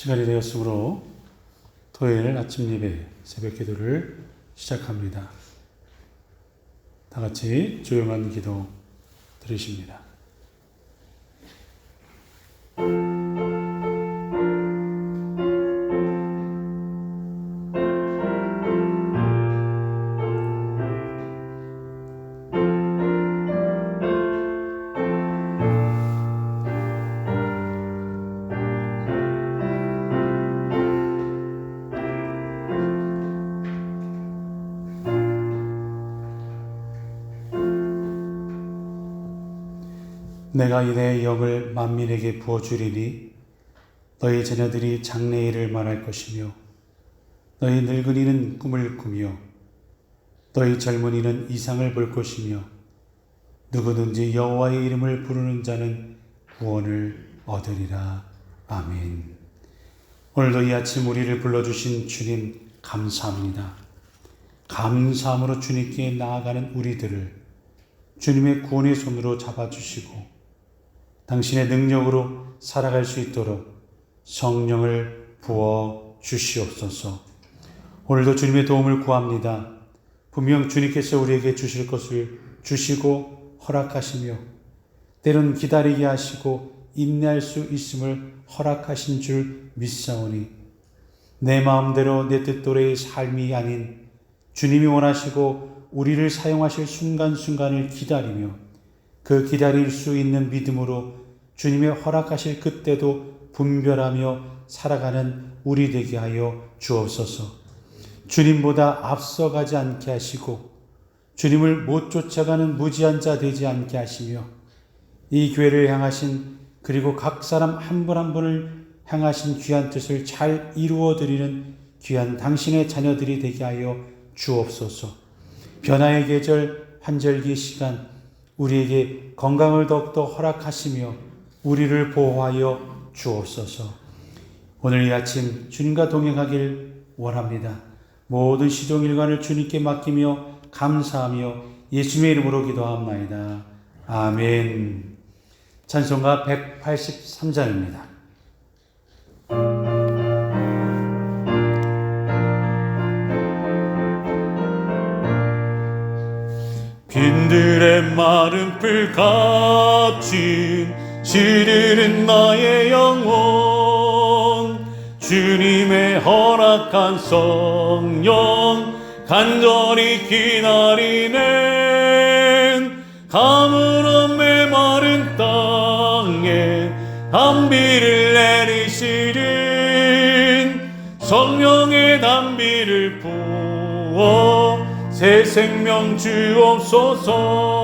시간이 되었으므로 토요일 아침 예배 새벽 기도를 시작합니다. 다 같이 조용한 기도 드리십니다. 내가 이내 영을 만민에게 부어주리니 너희 자녀들이 장래일을 말할 것이며 너희 늙은이는 꿈을 꾸며 너희 젊은이는 이상을 볼 것이며 누구든지 여호와의 이름을 부르는 자는 구원을 얻으리라. 아멘. 오늘도 이 아침 우리를 불러주신 주님 감사합니다. 감사함으로 주님께 나아가는 우리들을 주님의 구원의 손으로 잡아주시고 당신의 능력으로 살아갈 수 있도록 성령을 부어 주시옵소서. 오늘도 주님의 도움을 구합니다. 분명 주님께서 우리에게 주실 것을 주시고 허락하시며 때론 기다리게 하시고 인내할 수 있음을 허락하신 줄 믿사오니 내 마음대로 내 뜻대로의 삶이 아닌 주님이 원하시고 우리를 사용하실 순간순간을 기다리며 그 기다릴 수 있는 믿음으로 주님의 허락하실 그때도 분별하며 살아가는 우리 되게 하여 주옵소서. 주님보다 앞서가지 않게 하시고 주님을 못 쫓아가는 무지한 자 되지 않게 하시며 이 교회를 향하신 그리고 각 사람 한 분 한 분을 향하신 귀한 뜻을 잘 이루어드리는 귀한 당신의 자녀들이 되게 하여 주옵소서. 변화의 계절 환절기 시간 우리에게 건강을 더욱더 허락하시며 우리를 보호하여 주옵소서. 오늘 이 아침 주님과 동행하길 원합니다. 모든 시종일관을 주님께 맡기며 감사하며 예수님의 이름으로 기도하옵나이다. 아멘. 찬송가 183장입니다. 빈들의 마른 불같이 시들은 나의 영혼 주님의 허락한 성령 간절히 기다리는 가물어 메마른 땅에 단비를 내리시는 성령의 단비를 부어 새 생명 주옵소서.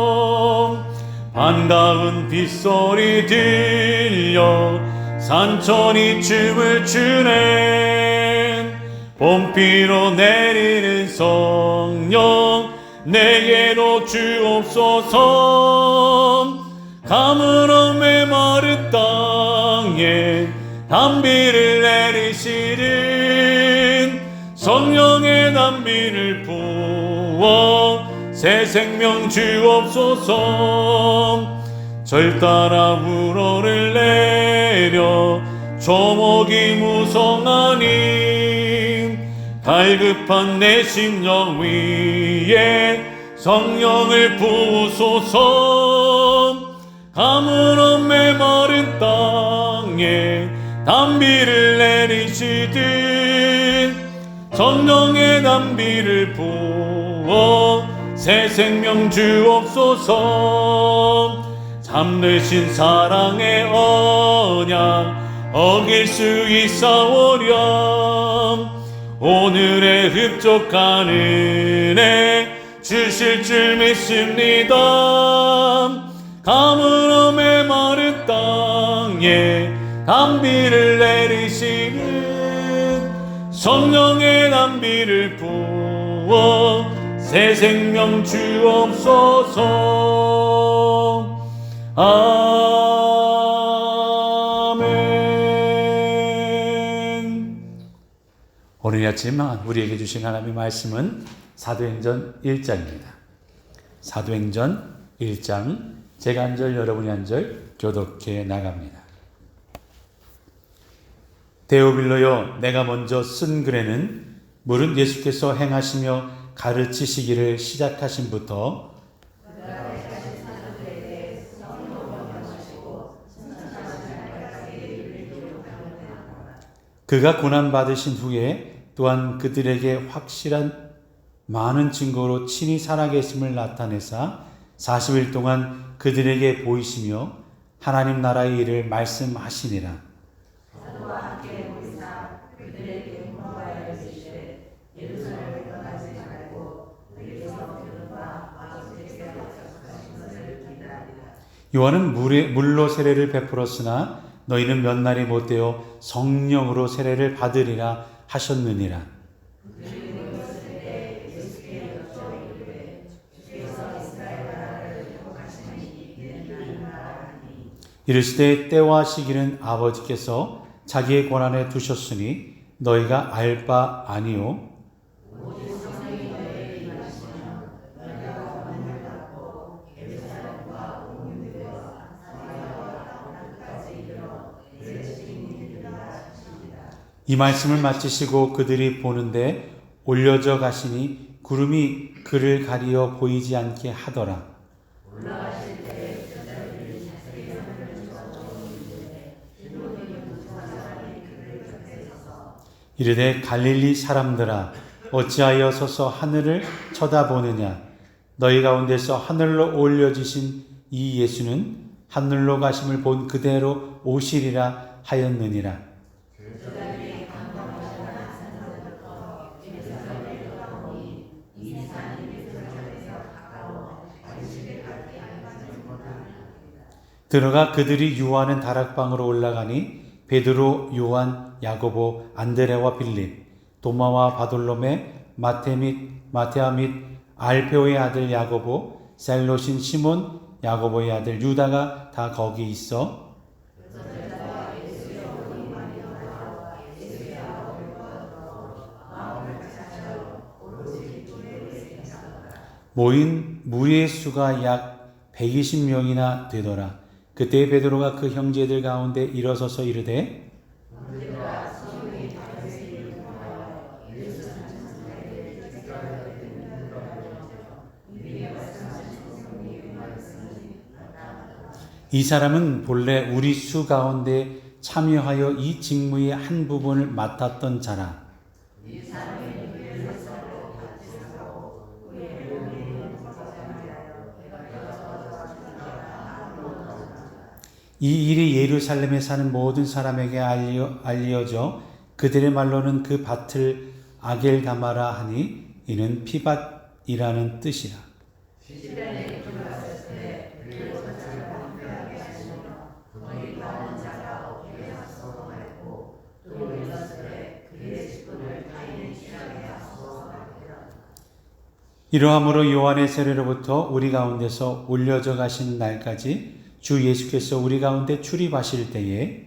반가운 빗소리 들려 산천이 춤을 추네 봄비로 내리는 성령 내게로 주옵소서. 가물어 메마른 땅에 단비를 내리시는 성령의 단비를 부어 새 생명 주옵소서. 절 따라 우러를 내려 조목이 무성하니 갈급한 내 심령 위에 성령을 부으소서. 가물어 메마른 땅에 단비를 내리시듯 성령의 단비를 부어 새 생명 주옵소서. 잠드신 사랑의 언약 어길 수 있사오렴 오늘의 흡족한 은혜 주실 줄 믿습니다. 가물어 메마른 땅에 단비를 내리시는 성령의 단비를 부어 새 생명 주옵소서. 아멘. 오늘 아침 우리에게 주신 하나님의 말씀은 사도행전 1장입니다. 사도행전 1장 제가 한 절 여러분이 한 절 교독해 나갑니다. 데오빌로여, 내가 먼저 쓴 글에는 물은 예수께서 행하시며 가르치시기를 시작하신부터 그가 고난받으신 후에 또한 그들에게 확실한 많은 증거로 친히 살아계심을 나타내사 40일 동안 그들에게 보이시며 하나님 나라의 일을 말씀하시니라. 요한은 물로 세례를 베풀었으나 너희는 몇 날이 못되어 성령으로 세례를 받으리라 하셨느니라. 이르시되 때와 시기는 아버지께서 자기의 권한에 두셨으니 너희가 알 바 아니요. 이 말씀을 마치시고 그들이 보는데 올려져 가시니 구름이 그를 가리어 보이지 않게 하더라. 이르되 갈릴리 사람들아, 어찌하여 서서 하늘을 쳐다보느냐? 너희 가운데서 하늘로 올려지신 이 예수는 하늘로 가심을 본 그대로 오시리라 하였느니라. 들어가 그들이 유하는 다락방으로 올라가니 베드로, 요한, 야고보, 안드레와 빌립, 도마와 바돌로메, 마테아 및 알페오의 아들 야고보, 셀롯인 시몬, 야고보의 아들 유다가 다 거기 있어 모인 무리의 수가 약 120명이나 되더라. 그때 베드로가 그 형제들 가운데 일어서서 이르되 이 사람은 본래 우리 수 가운데 참여하여 이 직무의 한 부분을 맡았던 자라. 이 일이 예루살렘에 사는 모든 사람에게 알려져 그들의 말로는 그 밭을 아겔가마라 하니 이는 피밭이라는 뜻이라. 이러함으로 요한의 세례로부터 우리 가운데서 올려져 가신 날까지 주 예수께서 우리 가운데 출입하실 때에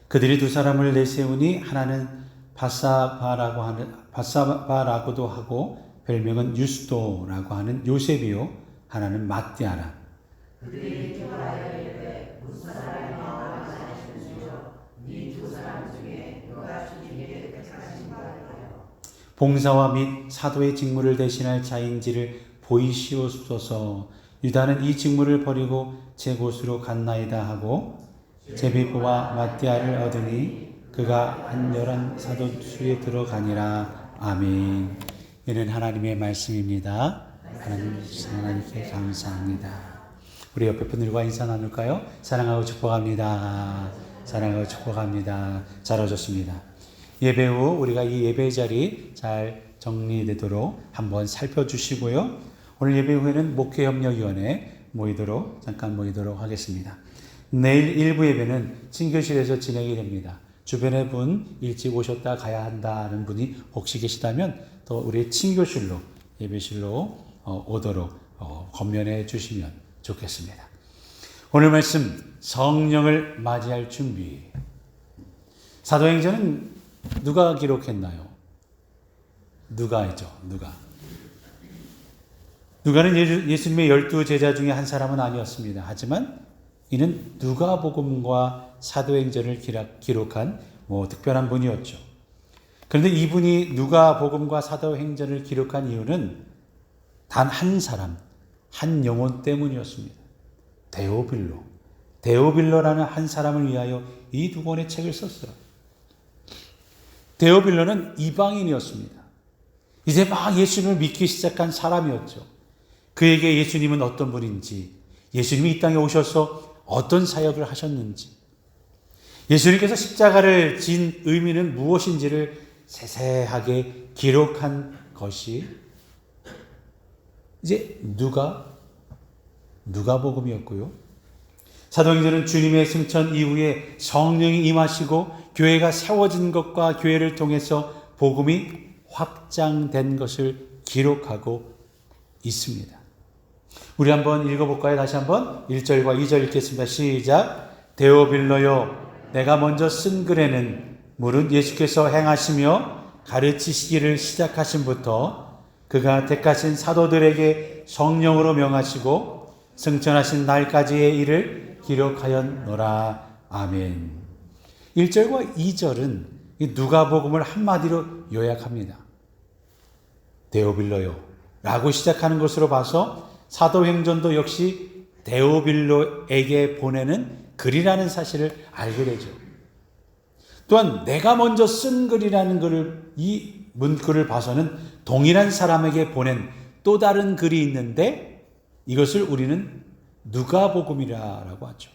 그들이 두 사람을 내세우니 하나는 바사바라고도 하고 별명은 유스도라고 하는 요셉이요, 하나는 마띠아라. 봉사와 및 사도의 직무를 대신할 자인지를 보이시옵소서. 유다는 이 직무를 버리고 제 곳으로 갔나이다 하고 제비보와 마띠아를 얻으니 그가 한열한 사도 수에 들어가니라. 아멘. 이는 하나님의 말씀입니다. 하나님께 감사합니다. 우리 옆에 분들과 인사 나눌까요? 사랑하고 축복합니다. 사랑하고 축복합니다. 잘 오셨습니다. 예배 후 우리가 이 예배 자리 잘 정리되도록 한번 살펴주시고요. 오늘 예배 후에는 목회협력위원회 잠깐 모이도록 하겠습니다. 내일 일부 예배는 친교실에서 진행이 됩니다. 주변에 분 일찍 오셨다 가야 한다는 분이 혹시 계시다면 또 우리 친교실로 예배실로 오도록 권면해 주시면 좋겠습니다. 오늘 말씀 성령을 맞이할 준비. 사도행전은 누가 기록했나요? 누가죠. 누가. 누가는 예수님의 12 제자 중에 한 사람은 아니었습니다. 하지만 이는 누가복음과 사도행전을 기록한 특별한 분이었죠. 그런데 이분이 누가복음과 사도행전을 기록한 이유는 단 한 사람, 한 영혼 때문이었습니다. 데오빌로라는 한 사람을 위하여 이 두 권의 책을 썼어요. 데오빌로는 이방인이었습니다. 이제 막 예수님을 믿기 시작한 사람이었죠. 그에게 예수님은 어떤 분인지, 예수님이 이 땅에 오셔서 어떤 사역을 하셨는지, 예수님께서 십자가를 진 의미는 무엇인지를 세세하게 기록한 것이 이제 누가복음이었고요. 사도행전은 주님의 승천 이후에 성령이 임하시고 교회가 세워진 것과 교회를 통해서 복음이 확장된 것을 기록하고 있습니다. 우리 한번 읽어볼까요? 다시 한번 1절과 2절 읽겠습니다. 시작. 데오빌로요, 내가 먼저 쓴 글에는 무릇 예수께서 행하시며 가르치시기를 시작하신부터 그가 택하신 사도들에게 성령으로 명하시고 승천하신 날까지의 일을 기록하였노라. 아멘. 1절과 2절은 누가복음을 한마디로 요약합니다. 데오빌로요 라고 시작하는 것으로 봐서 사도행전도 역시 데오빌로에게 보내는 글이라는 사실을 알게 되죠. 또한 내가 먼저 쓴 글이라는 글을, 이 문글을 봐서는 동일한 사람에게 보낸 또 다른 글이 있는데 이것을 우리는 누가복음이라고 하죠.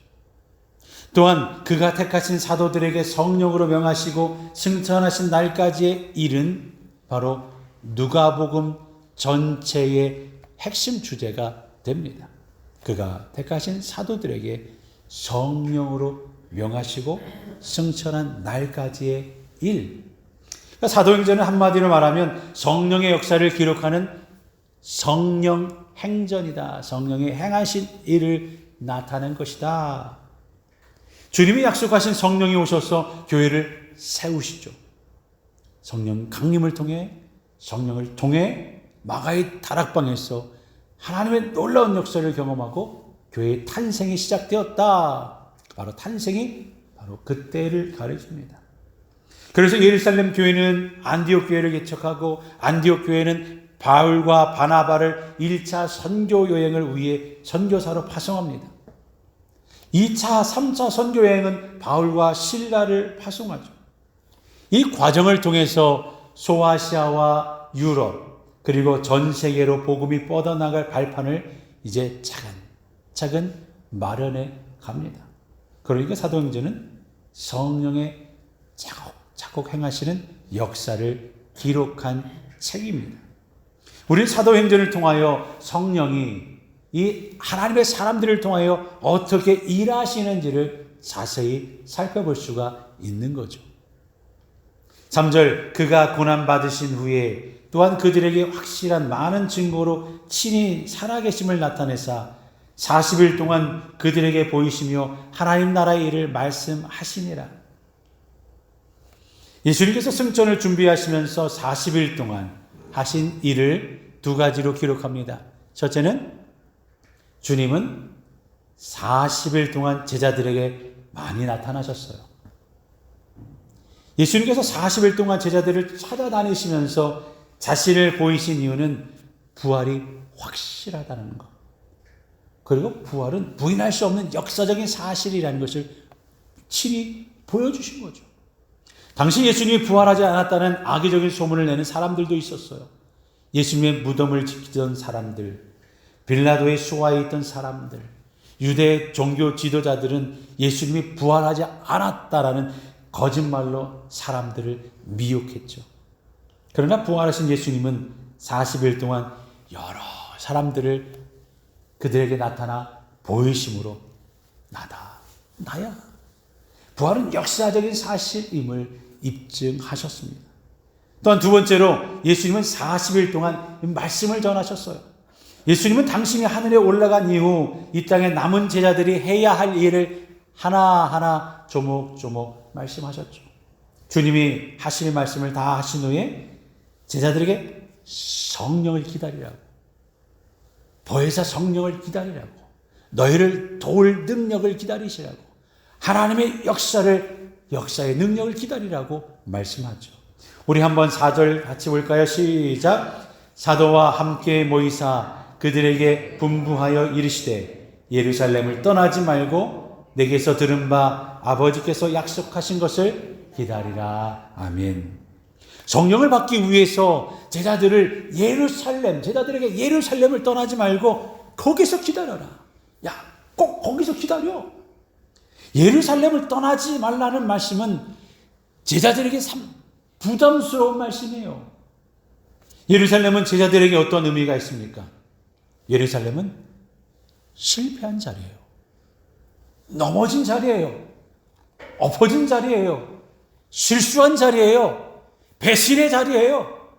또한 그가 택하신 사도들에게 성령으로 명하시고 승천하신 날까지의 일은 바로 누가복음 전체의 핵심 주제가 됩니다. 그가 택하신 사도들에게 성령으로 명하시고 승천한 날까지의 일. 그러니까 사도행전은 한마디로 말하면 성령의 역사를 기록하는 성령 행전이다. 성령의 행하신 일을 나타낸 것이다. 주님이 약속하신 성령이 오셔서 교회를 세우시죠. 성령 강림을 통해, 성령을 통해 마가의 다락방에서 하나님의 놀라운 역사를 경험하고 교회의 탄생이 시작되었다. 바로 탄생이 바로 그때를 가르칩니다. 그래서 예루살렘 교회는 안디옥 교회를 개척하고 안디옥 교회는 바울과 바나바를 1차 선교 여행을 위해 선교사로 파송합니다. 2차, 3차 선교 여행은 바울과 실라를 파송하죠. 이 과정을 통해서 소아시아와 유럽 그리고 전 세계로 복음이 뻗어나갈 발판을 이제 차근차근 마련해 갑니다. 그러니까 사도행전은 성령의 차곡차곡 행하시는 역사를 기록한 책입니다. 우리는 사도행전을 통하여 성령이 이 하나님의 사람들을 통하여 어떻게 일하시는지를 자세히 살펴볼 수가 있는 거죠. 3절, 그가 고난받으신 후에 또한 그들에게 확실한 많은 증거로 친히 살아계심을 나타내사 40일 동안 그들에게 보이시며 하나님 나라의 일을 말씀하시니라. 예수님께서 승천을 준비하시면서 40일 동안 하신 일을 두 가지로 기록합니다. 첫째는 주님은 40일 동안 제자들에게 많이 나타나셨어요. 예수님께서 40일 동안 제자들을 찾아다니시면서 자신을 보이신 이유는 부활이 확실하다는 것. 그리고 부활은 부인할 수 없는 역사적인 사실이라는 것을 친히 보여주신 거죠. 당시 예수님이 부활하지 않았다는 악의적인 소문을 내는 사람들도 있었어요. 예수님의 무덤을 지키던 사람들, 빌라도의 수하에 있던 사람들, 유대 종교 지도자들은 예수님이 부활하지 않았다라는 거짓말로 사람들을 미혹했죠. 그러나 부활하신 예수님은 40일 동안 여러 사람들을 그들에게 나타나 보이심으로 나야. 부활은 역사적인 사실임을 입증하셨습니다. 또한 두 번째로 예수님은 40일 동안 말씀을 전하셨어요. 예수님은 당신이 하늘에 올라간 이후 이 땅에 남은 제자들이 해야 할 일을 하나하나 조목조목 말씀하셨죠. 주님이 하실 말씀을 다 하신 후에 제자들에게 성령을 기다리라고, 보혜사 성령을 기다리라고, 너희를 도울 능력을 기다리시라고, 하나님의 역사의 능력을 기다리라고 말씀하죠. 우리 한번 4절 같이 볼까요? 시작. 사도와 함께 모이사 그들에게 분부하여 이르시되 예루살렘을 떠나지 말고 내게서 들은 바 아버지께서 약속하신 것을 기다리라. 아멘. 성령을 받기 위해서 제자들에게 예루살렘을 떠나지 말고 거기서 기다려라. 야, 꼭 거기서 기다려. 예루살렘을 떠나지 말라는 말씀은 제자들에게 참 부담스러운 말씀이에요. 예루살렘은 제자들에게 어떤 의미가 있습니까? 예루살렘은 실패한 자리예요. 넘어진 자리예요. 엎어진 자리예요. 실수한 자리예요. 배신의 자리예요.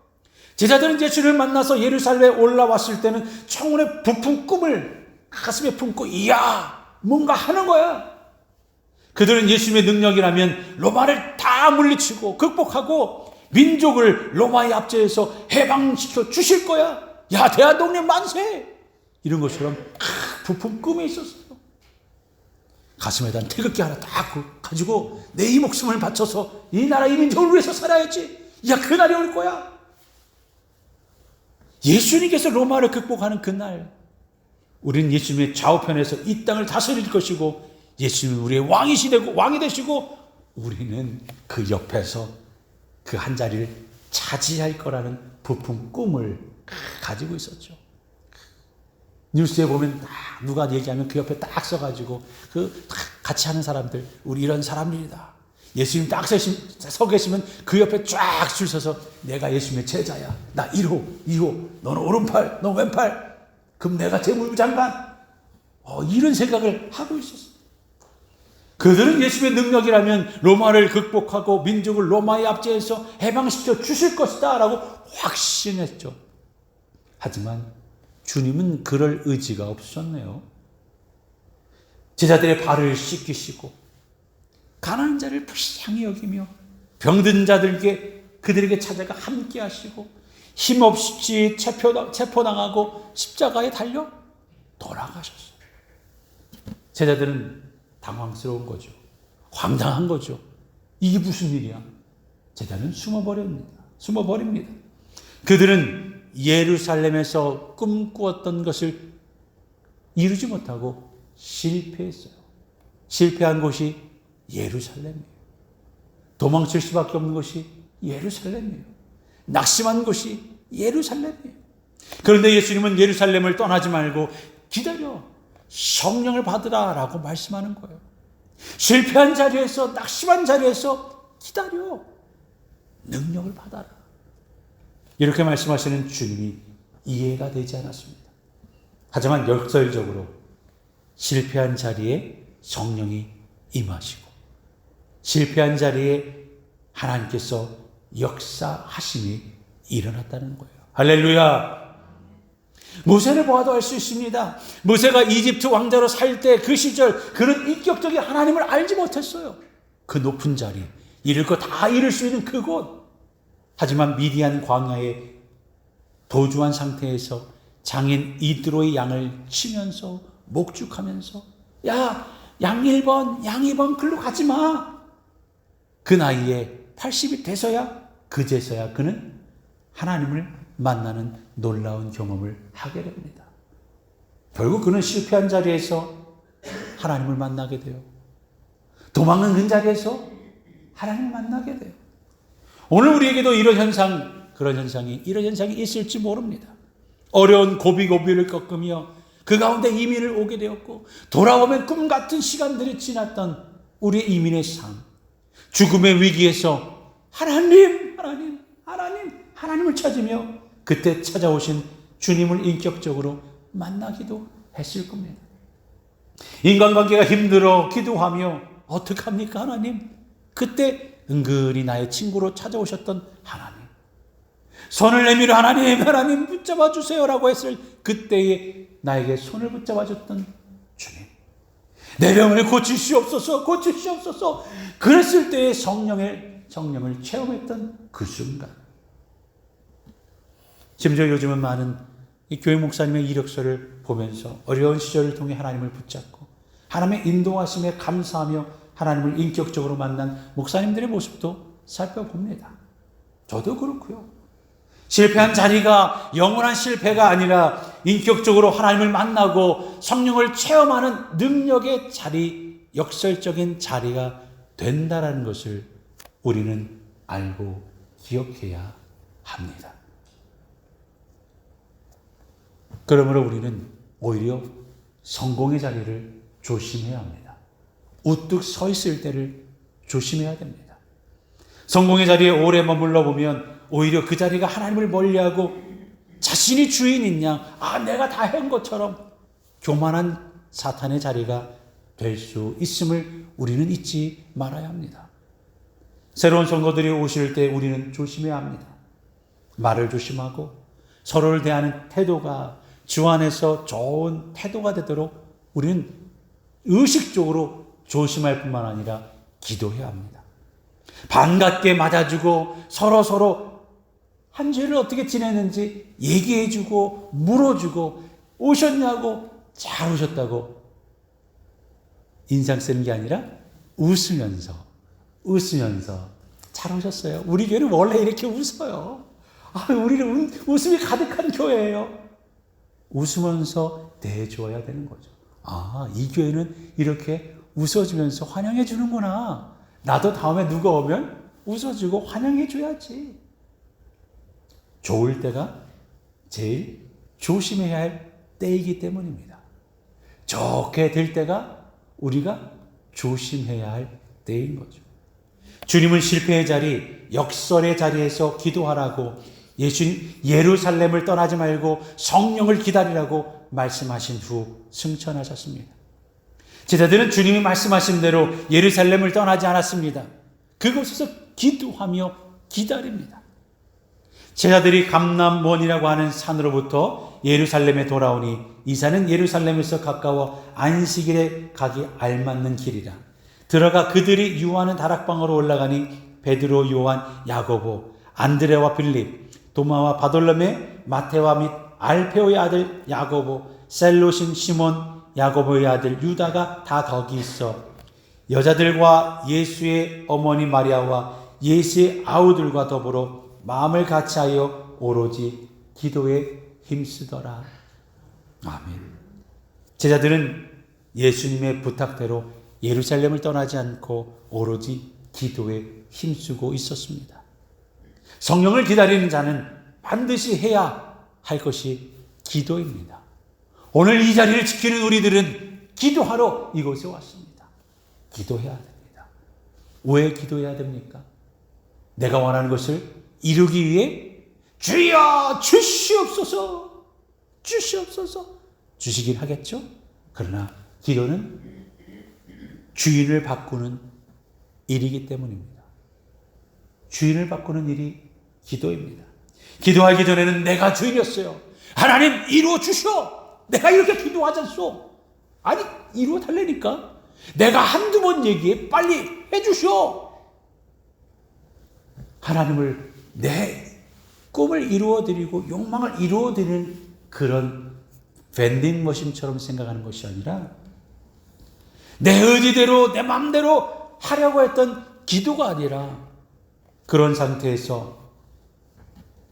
제자들은 예수를 만나서 예루살렘에 올라왔을 때는 청혼의 부푼 꿈을 가슴에 품고 이야 뭔가 하는 거야. 그들은 예수님의 능력이라면 로마를 다 물리치고 극복하고 민족을 로마의 압제에서 해방시켜 주실 거야. 야, 대한독립 만세! 이런 것처럼 부푼 꿈이 있었어요. 가슴에다 태극기 하나 딱 가지고 내 이 목숨을 바쳐서 이 나라 이 민족을 위해서 살아야지. 야, 그날이 올 거야. 예수님께서 로마를 극복하는 그날, 우리는 예수님의 좌우편에서 이 땅을 다스릴 것이고 예수님은 우리의 왕이 되시고 우리는 그 옆에서 그 한 자리를 차지할 거라는 부푼 꿈을 가지고 있었죠. 뉴스에 보면 누가 얘기하면 그 옆에 딱 써가지고 같이 하는 사람들, 우리 이런 사람들이다. 예수님 딱 서 계시면 그 옆에 쫙 줄 서서 내가 예수님의 제자야. 나 1호, 2호, 너는 오른팔, 너 왼팔. 그럼 내가 재무부 장관. 이런 생각을 하고 있었어요. 그들은 예수님의 능력이라면 로마를 극복하고 민족을 로마의 압제에서 해방시켜 주실 것이다 라고 확신했죠. 하지만 주님은 그럴 의지가 없으셨네요. 제자들의 발을 씻기시고 가난한 자를 불쌍히 여기며 병든 그들에게 찾아가 함께 하시고 힘없이 체포당하고 십자가에 달려 돌아가셨어요. 제자들은 당황스러운 거죠. 황당한 거죠. 이게 무슨 일이야? 제자는 숨어버립니다. 그들은 예루살렘에서 꿈꾸었던 것을 이루지 못하고 실패했어요. 실패한 곳이 예루살렘이에요. 도망칠 수밖에 없는 것이 예루살렘이에요. 낙심한 곳이 예루살렘이에요. 그런데 예수님은 예루살렘을 떠나지 말고 기다려. 성령을 받으라 라고 말씀하는 거예요. 실패한 자리에서, 낙심한 자리에서 기다려. 능력을 받아라. 이렇게 말씀하시는 주님이 이해가 되지 않았습니다. 하지만 역설적으로 실패한 자리에 성령이 임하시고 실패한 자리에 하나님께서 역사하심이 일어났다는 거예요. 할렐루야. 모세를 보아도 알 수 있습니다. 모세가 이집트 왕자로 살 때 그 시절 그런 인격적인 하나님을 알지 못했어요. 그 높은 자리, 이룰 거 다 이룰 수 있는 그곳. 하지만 미디안 광야에 도주한 상태에서 장인 이드로의 양을 치면서 목축하면서 야, 양 1번, 양 2번 글로 가지 마. 그 나이에 80이 돼서야 그제서야 그는 하나님을 만나는 놀라운 경험을 하게 됩니다. 결국 그는 실패한 자리에서 하나님을 만나게 돼요. 도망은 그 자리에서 하나님을 만나게 돼요. 오늘 우리에게도 이런 현상이 있을지 모릅니다. 어려운 고비를 겪으며 그 가운데 이민을 오게 되었고 돌아오면 꿈 같은 시간들이 지났던 우리의 이민의 삶, 죽음의 위기에서 하나님을 찾으며 그때 찾아오신 주님을 인격적으로 만나기도 했을 겁니다. 인간관계가 힘들어 기도하며 어떡합니까 하나님? 그때 은근히 나의 친구로 찾아오셨던 하나님, 손을 내밀어 하나님 붙잡아 주세요라고 했을 그때에 나에게 손을 붙잡아 줬던 주님, 내 병을 고치시옵소서 그랬을 때의 성령을 체험했던 그 순간. 심지어 요즘은 많은 이 교회 목사님의 이력서를 보면서 어려운 시절을 통해 하나님을 붙잡고 하나님의 인도하심에 감사하며 하나님을 인격적으로 만난 목사님들의 모습도 살펴봅니다. 저도 그렇고요. 실패한 자리가 영원한 실패가 아니라 인격적으로 하나님을 만나고 성령을 체험하는 능력의 자리, 역설적인 자리가 된다라는 것을 우리는 알고 기억해야 합니다. 그러므로 우리는 오히려 성공의 자리를 조심해야 합니다. 우뚝 서 있을 때를 조심해야 됩니다. 성공의 자리에 오래 머물러 보면 오히려 그 자리가 하나님을 멀리하고 자신이 주인인 양, 내가 다 한 것처럼 교만한 사탄의 자리가 될 수 있음을 우리는 잊지 말아야 합니다. 새로운 성도들이 오실 때 우리는 조심해야 합니다. 말을 조심하고 서로를 대하는 태도가 주 안에서 좋은 태도가 되도록 우리는 의식적으로 조심할 뿐만 아니라 기도해야 합니다. 반갑게 맞아주고 서로 한 주일을 어떻게 지냈는지 얘기해주고 물어주고 오셨냐고 잘 오셨다고 인상 쓰는 게 아니라 웃으면서 잘 오셨어요. 우리 교회는 원래 이렇게 웃어요. 우리는 웃음이 가득한 교회예요. 웃으면서 대해줘야 되는 거죠. 이 교회는 이렇게 웃어주면서 환영해 주는구나. 나도 다음에 누가 오면 웃어주고 환영해 줘야지. 좋을 때가 제일 조심해야 할 때이기 때문입니다. 좋게 될 때가 우리가 조심해야 할 때인 거죠. 주님은 실패의 자리, 역설의 자리에서 기도하라고 예루살렘을 떠나지 말고 성령을 기다리라고 말씀하신 후 승천하셨습니다. 제자들은 주님이 말씀하신 대로 예루살렘을 떠나지 않았습니다. 그곳에서 기도하며 기다립니다. 제자들이 감람원이라고 하는 산으로부터 예루살렘에 돌아오니 이 산은 예루살렘에서 가까워 안식일에 가기 알맞는 길이라. 들어가 그들이 유하는 다락방으로 올라가니 베드로, 요한, 야고보, 안드레와 빌립, 도마와 바돌로메, 마테와 및 알페오의 아들 야고보, 셀롯인 시몬, 야고보의 아들 유다가 다 거기 있어 여자들과 예수의 어머니 마리아와 예수의 아우들과 더불어 마음을 같이하여 오로지 기도에 힘쓰더라. 아멘. 제자들은 예수님의 부탁대로 예루살렘을 떠나지 않고 오로지 기도에 힘쓰고 있었습니다. 성령을 기다리는 자는 반드시 해야 할 것이 기도입니다. 오늘 이 자리를 지키는 우리들은 기도하러 이곳에 왔습니다. 기도해야 됩니다. 왜 기도해야 됩니까? 내가 원하는 것을 이루기 위해 주여 주시옵소서 주시긴 하겠죠. 그러나 기도는 주인을 바꾸는 일이기 때문입니다. 주인을 바꾸는 일이 기도입니다. 기도하기 전에는 내가 주인이었어요. 하나님 이루어 주시오. 내가 이렇게 기도하잖소. 아니 이루어 달라니까. 내가 한두 번 얘기해 빨리 해주시오. 하나님을 내 꿈을 이루어드리고 욕망을 이루어드리는 그런 밴딩머신처럼 생각하는 것이 아니라 내 의지대로 내 마음대로 하려고 했던 기도가 아니라 그런 상태에서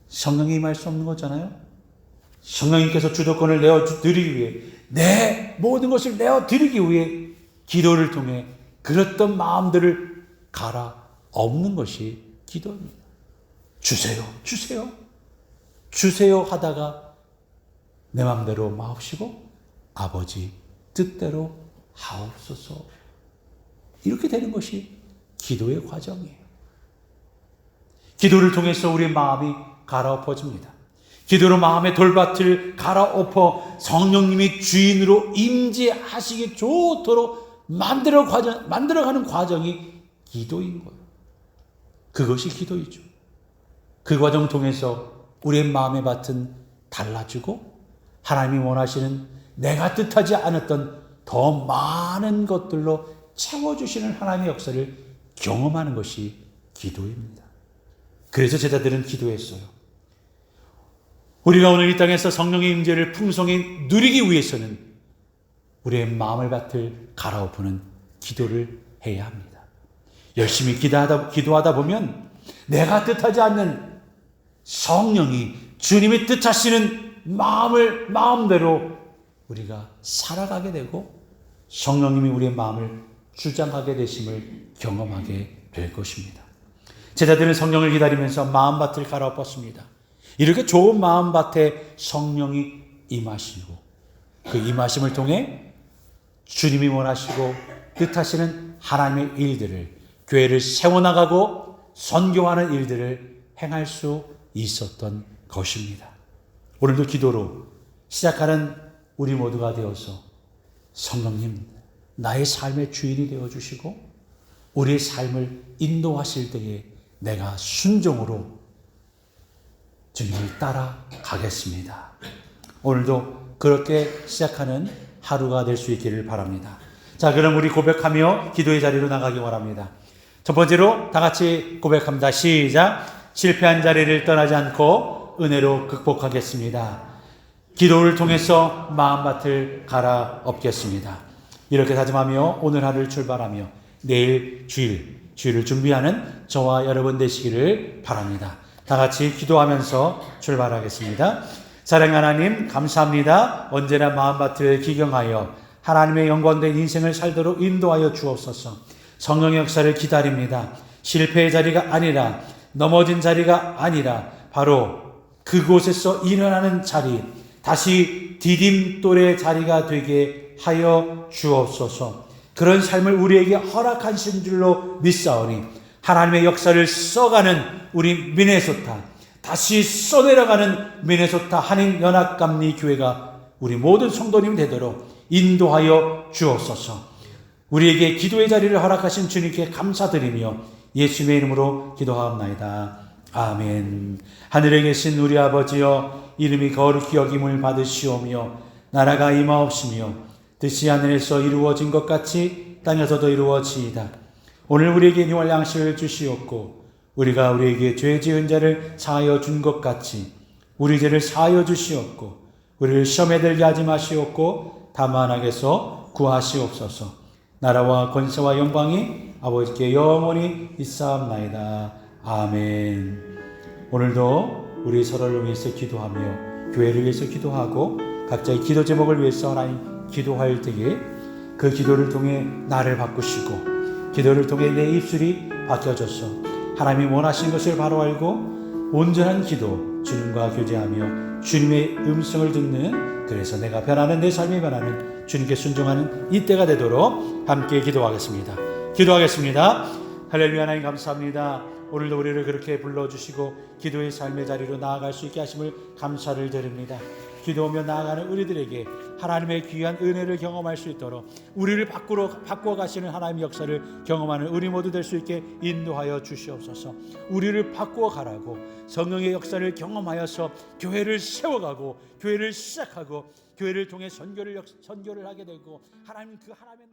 성령이 임할 수 없는 거잖아요. 성령님께서 주도권을 내어드리기 위해 내 모든 것을 내어드리기 위해 기도를 통해 그랬던 마음들을 갈아엎는 것이 기도입니다. 주세요 하다가 내 마음대로 마옵시고 아버지 뜻대로 하옵소서. 이렇게 되는 것이 기도의 과정이에요. 기도를 통해서 우리의 마음이 갈아엎어집니다. 기도로 마음의 돌밭을 갈아엎어 성령님이 주인으로 임재하시기 좋도록 만들어가는 과정이 기도인 거예요. 그것이 기도이죠. 그 과정 통해서 우리의 마음의 밭은 달라지고 하나님이 원하시는 내가 뜻하지 않았던 더 많은 것들로 채워주시는 하나님의 역사를 경험하는 것이 기도입니다. 그래서 제자들은 기도했어요. 우리가 오늘 이 땅에서 성령의 임재를 풍성히 누리기 위해서는 우리의 마음을 밭을 갈아엎는 기도를 해야 합니다. 열심히 기도하다 보면 내가 뜻하지 않는 성령이 주님이 뜻하시는 마음을 마음대로 우리가 살아가게 되고 성령님이 우리의 마음을 주장하게 되심을 경험하게 될 것입니다. 제자들은 성령을 기다리면서 마음밭을 갈아엎었습니다. 이렇게 좋은 마음밭에 성령이 임하시고 그 임하심을 통해 주님이 원하시고 뜻하시는 하나님의 일들을, 교회를 세워나가고 선교하는 일들을 행할 수 있었던 것입니다. 오늘도 기도로 시작하는 우리 모두가 되어서 성령님, 나의 삶의 주인이 되어주시고 우리의 삶을 인도하실 때에 내가 순종으로 주님을 따라가겠습니다. 오늘도 그렇게 시작하는 하루가 될 수 있기를 바랍니다. 자, 그럼 우리 고백하며 기도의 자리로 나가기 원합니다. 첫 번째로 다 같이 고백합니다. 시작. 실패한 자리를 떠나지 않고 은혜로 극복하겠습니다. 기도를 통해서 마음밭을 갈아엎겠습니다. 이렇게 다짐하며 오늘 하루를 출발하며 내일 주일을 준비하는 저와 여러분 되시기를 바랍니다. 다 같이 기도하면서 출발하겠습니다. 사랑하는 하나님, 감사합니다. 언제나 마음밭을 기경하여 하나님의 영광된 인생을 살도록 인도하여 주옵소서. 성령의 역사를 기다립니다. 실패의 자리가 아니라, 넘어진 자리가 아니라 바로 그곳에서 일어나는 자리, 다시 디딤돌의 자리가 되게 하여 주옵소서. 그런 삶을 우리에게 허락하신 줄로 믿사오니 하나님의 역사를 써가는 우리 미네소타, 다시 써내려가는 미네소타 한인연합감리교회가 우리 모든 성도님 되도록 인도하여 주옵소서. 우리에게 기도의 자리를 허락하신 주님께 감사드리며 예수님의 이름으로 기도하옵나이다. 아멘. 하늘에 계신 우리 아버지여, 이름이 거룩히 여김을 받으시오며 나라가 임하옵시며 뜻이 하늘에서 이루어진 것 같이 땅에서도 이루어지이다. 오늘 우리에게 일용할 양식을 주시옵고 우리가 우리에게 죄 지은 자를 사하여 준 것 같이 우리 죄를 사하여 주시옵고 우리를 시험에 들게 하지 마시옵고 다만 악에서 구하시옵소서. 나라와 권세와 영광이 아버지께 영원히 있사옵나이다. 아멘. 오늘도 우리 서로를 위해서 기도하며 교회를 위해서 기도하고 각자의 기도 제목을 위해서 하나님 기도할 때에 그 기도를 통해 나를 바꾸시고 기도를 통해 내 입술이 바뀌어져서 하나님이 원하시는 것을 바로 알고 온전한 기도, 주님과 교제하며 주님의 음성을 듣는, 그래서 내가 변하는, 내 삶이 변하는, 주님께 순종하는 이때가 되도록 함께 기도하겠습니다. 기도하겠습니다. 할렐루야. 하나님 감사합니다. 오늘도 우리를 그렇게 불러주시고 기도의 삶의 자리로 나아갈 수 있게 하심을 감사를 드립니다. 기도하며 나아가는 우리들에게 하나님의 귀한 은혜를 경험할 수 있도록 우리를 바꾸어 가시는 하나님의 역사를 경험하는 우리 모두 될 수 있게 인도하여 주시옵소서. 우리를 바꾸어 가라고 성령의 역사를 경험하여서 교회를 세워가고 교회를 시작하고 교회를 통해 선교를 하게 되고 하나님 그 하나님의